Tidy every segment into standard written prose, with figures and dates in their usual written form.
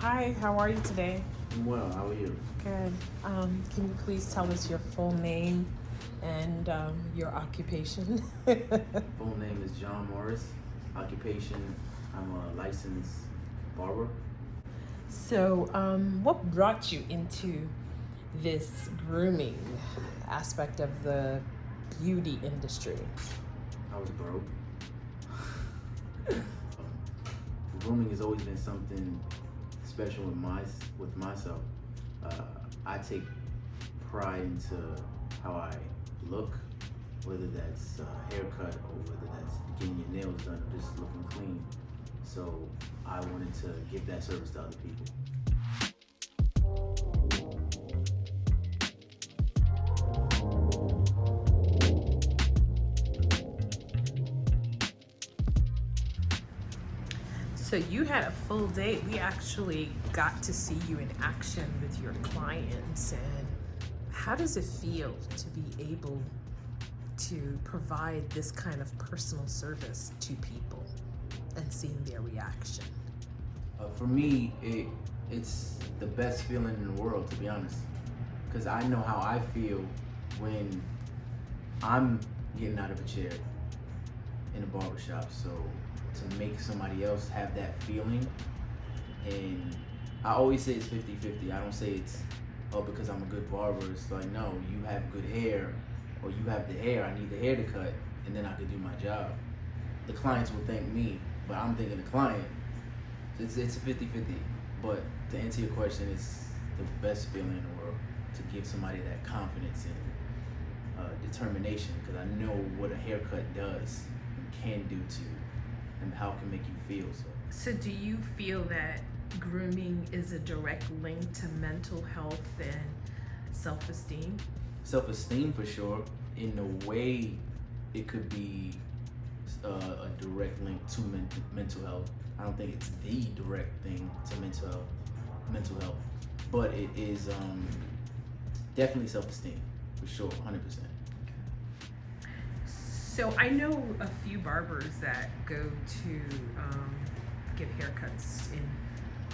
Hi, how are you today? I'm well, how are you? Good. Can you please tell us your full name and your occupation? Full name is Jon Morris. Occupation, I'm a licensed barber. So, what brought you into this grooming aspect of the beauty industry? I was broke. Grooming has always been something special with myself. I take pride into how I look, whether that's a haircut or whether that's getting your nails done or just looking clean. So I wanted to give that service to other people. So you had a full day. We actually got to see you in action with your clients. And how does it feel to be able to provide this kind of personal service to people and seeing their reaction? For me, it's the best feeling in the world, to be honest, because I know how I feel when I'm getting out of a chair in a barbershop. So to make somebody else have that feeling, and I always say it's 50-50. I don't say it's, oh, because I'm a good barber. It's like, no, you have good hair, or you have the hair, I need the hair to cut, and then I could do my job. The clients will thank me, but I'm thinking the client. It's 50-50. But to answer your question, it's the best feeling in the world to give somebody that confidence and determination, because I know what a haircut does and can do to you and how it can make you feel. So do you feel that grooming is a direct link to mental health and self-esteem? Self-esteem for sure. In a way, it could be a direct link to mental health. I don't think it's the direct thing to mental health, but it is definitely self-esteem for sure, 100%. So I know a few barbers that go to get haircuts in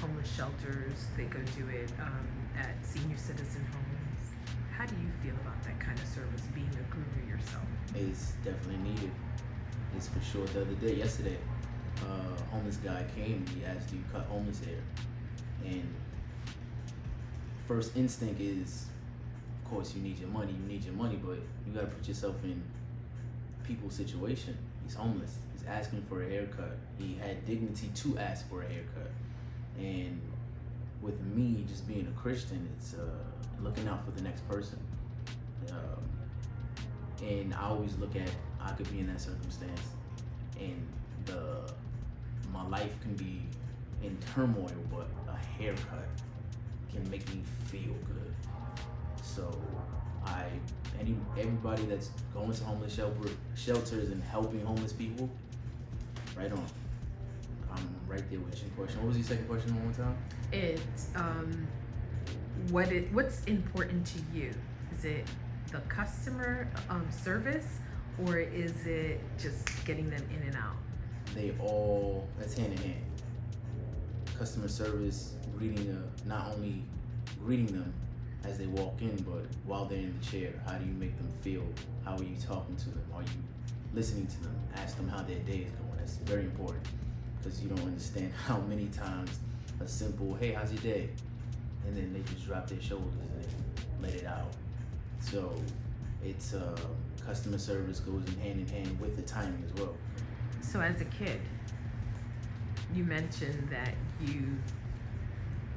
homeless shelters. They go do it at senior citizen homes. How do you feel about that kind of service, being a groomer yourself? It's definitely needed. It's for sure. The other day, yesterday, a homeless guy came and he asked, do you cut homeless hair? And first instinct is, of course, you need your money, but you gotta put yourself in people's situation. He's homeless, he's asking for a haircut. He had dignity to ask for a haircut. And with me just being a Christian, it's looking out for the next person. And I always look at, I could be in that circumstance and my life can be in turmoil, but a haircut can make me feel good. So everybody that's going to homeless shelters and helping homeless people, right on. I'm right there with your question. What was your second question one more time? It's what's important to you? Is it the customer service, or is it just getting them in and out? That's hand in hand. Customer service, not only greeting them as they walk in, but while they're in the chair, how do you make them feel? How are you talking to them? Are you listening to them? Ask them how their day is going. That's very important, because you don't understand how many times a simple, hey, how's your day? And then they just drop their shoulders and they let it out. So it's customer service goes in hand with the timing as well. So as a kid, you mentioned that you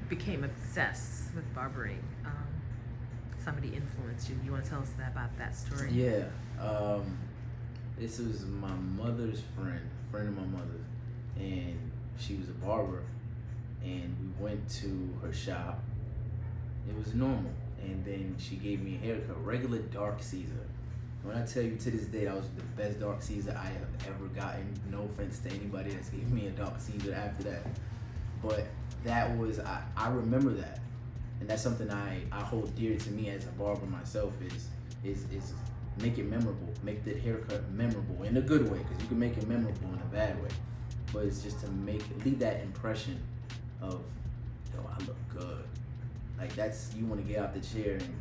became obsessed with barbering. Somebody influenced you. You want to tell us about that story? Yeah. This was my mother's friend of my mother's, and she was a barber, and we went to her shop. It was normal, and then she gave me a haircut, regular dark Caesar. When I tell you, to this day, that was the best dark Caesar I have ever gotten. No offense to anybody that's gave me a dark Caesar after that, but that was, I remember that, and that's something I hold dear to me as a barber myself, is make it memorable, make the haircut memorable in a good way, because you can make it memorable in a bad way, but it's just to leave that impression of, yo, I look good. Like, that's, you want to get out the chair and,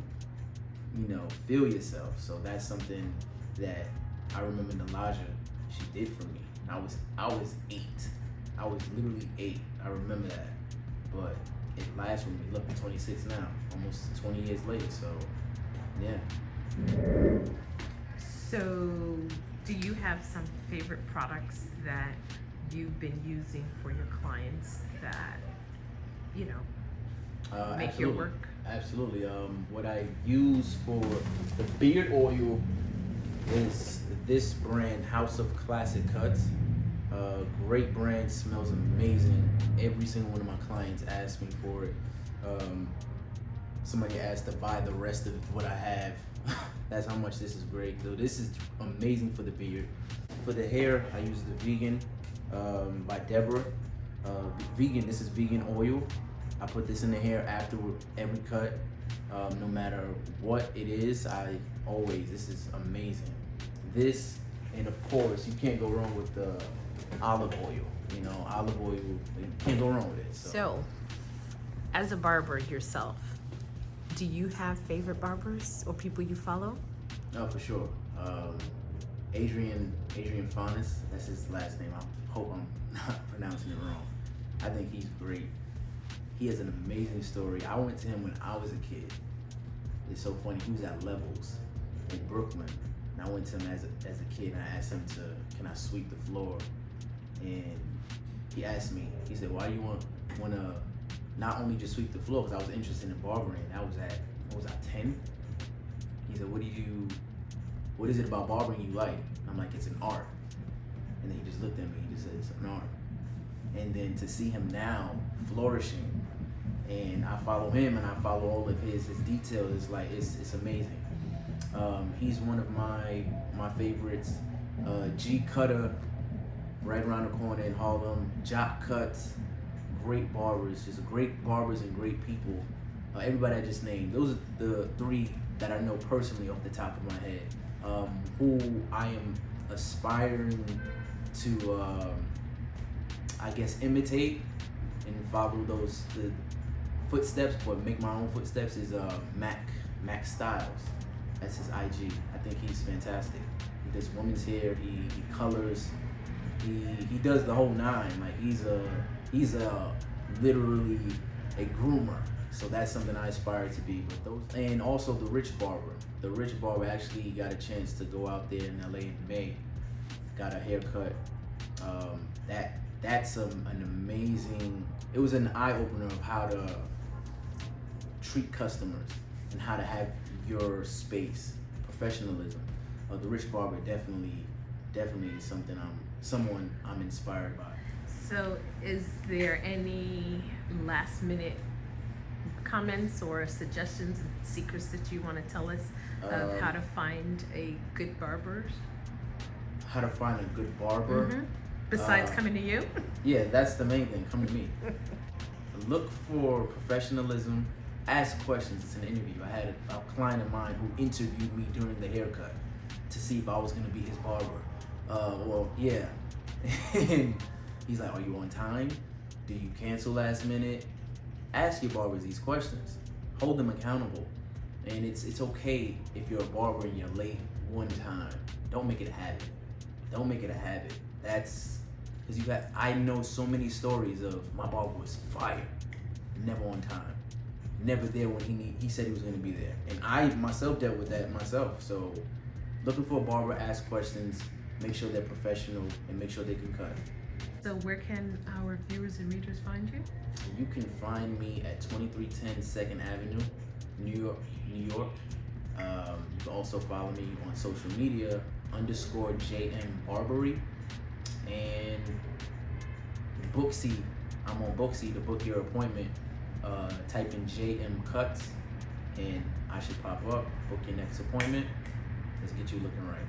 feel yourself. So that's something that I remember Nalaja, she did for me. I was 8. I was literally 8. I remember that. But it lasts with me. Look, I'm 26 now, almost 20 years later. So, yeah. So, do you have some favorite products that you've been using for your clients that, make your work? Absolutely. What I use for the beard oil is this brand, House of Classic Cuts. Great brand, smells amazing. Every single one of my clients asked me for it. Somebody asked to buy the rest of what I have. That's how much this is great. So this is amazing for the beard. For the hair, I use the Vegan by Deborah. This is vegan oil. I put this in the hair after every cut. No matter what it is, this is amazing. This, and of course, you can't go wrong with the olive oil. Olive oil, you can't go wrong with it. So, as a barber yourself, do you have favorite barbers or people you follow? Oh, for sure. Adrian Faunus, that's his last name. I hope I'm not pronouncing it wrong. I think he's great. He has an amazing story. I went to him when I was a kid. It's so funny. He was at Levels in Brooklyn, and I went to him as a kid, and I asked him can I sweep the floor? And he asked me, he said, why do you want to not only just sweep the floor, because I was interested in barbering. That was at, 10? He said, what is it about barbering you like? And I'm like, it's an art. And then he just looked at me, he just said, it's an art. And then to see him now flourishing, and I follow him and I follow all of his details, it's like, it's amazing. He's one of my favorites. G Cutter, right around the corner in Harlem. Jock Cuts, great barbers, just great barbers and great people. Everybody I just named, those are the 3 that I know personally off the top of my head, who I am aspiring to, imitate and follow the footsteps, but make my own footsteps, is Mac Styles. That's his IG. I think he's fantastic. He does women's hair. He colors. He does the whole nine. Like he's a literally a groomer. So that's something I aspire to be. But those, and also the Rich Barber. The Rich Barber actually got a chance to go out there in LA in May. Got a haircut. That's an amazing. It was an eye opener of how to treat customers and how to have your space, professionalism. The Rich Barber definitely is someone I'm inspired by. So is there any last minute comments or suggestions and secrets that you want to tell us of how to find a good barber? How to find a good barber? Mm-hmm. Besides coming to you? Yeah, that's the main thing. Come to me. Look for professionalism. Ask questions. It's an interview. I had a client of mine who interviewed me during the haircut to see if I was going to be his barber. Well, yeah. And he's like, are you on time? Do you cancel last minute? Ask your barbers these questions. Hold them accountable. And it's okay if you're a barber and you're late one time. Don't make it a habit. Don't make it a habit. That's because I know so many stories of my barber was fired, never on time, never there when he said he was going to be there. And I myself dealt with that myself. So looking for a barber, ask questions, make sure they're professional, and make sure they can cut. So where can our viewers and readers find you? You can find me at 2310 2nd Avenue, New York. You can also follow me on social media, _JM Barbery. And Booksy, I'm on Booksy to book your appointment. Type in JM Cuts and I should pop up. Book your next appointment. Let's get you looking right.